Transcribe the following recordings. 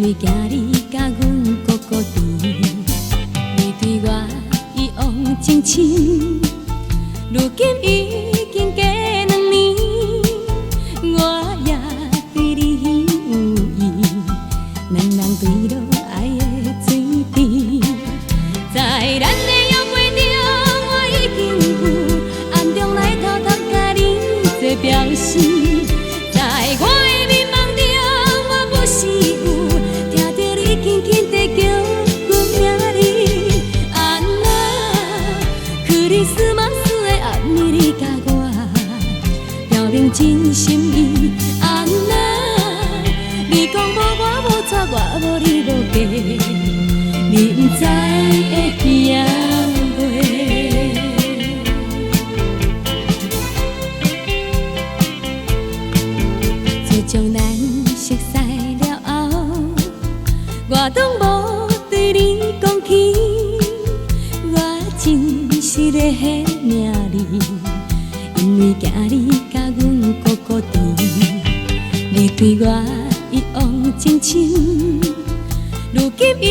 为惊你甲阮孤孤单，你对我一往情深，如今已经过2年，我也对你有意，两人对落爱的水甜，在咱的约会中，我已经有暗中来偷偷甲你做表示，在我的迷茫中，我不是有听到你轻轻地叫阮名字，安那克里斯马斯的暗暝，你甲我表明真心意，安那你讲无我无错，我无你无假，你不知会惊袂。自从咱熟悉了后，我当无对你讲起，我真实的迄名字，因为惊你甲阮孤孤单，你对我一往情深，如今已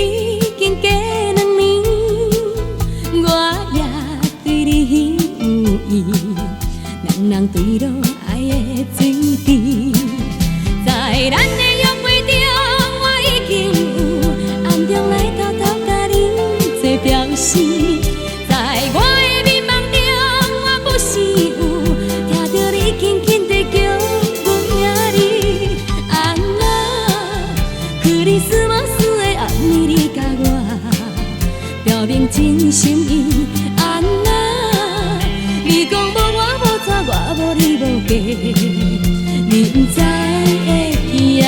经过2年，我也对你有意，两人对落爱的水甜，在咱的约会中，我已经有暗中来偷偷甲你做表示，在我的迷茫中，我不是有听到你轻轻地叫阮名字，安那克里斯马斯的暗暝，你甲我表明真心意，安那你讲无我无错，我无你无假，你不知会惊袂。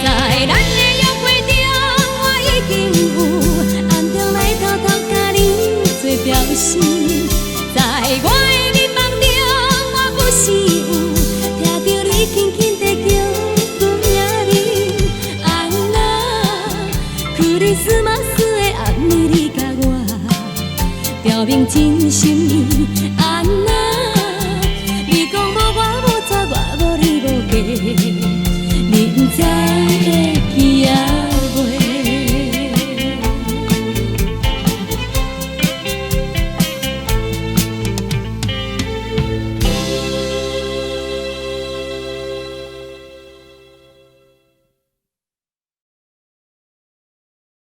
在咱的约会中，我已经有暗中来偷偷甲你做表示，在我的迷茫中，我不是有听到你轻轻地叫阮名字，安那克里斯马斯的暗暝，你甲我表明真心意，安那你讲无我无错，我无你无假，你不知。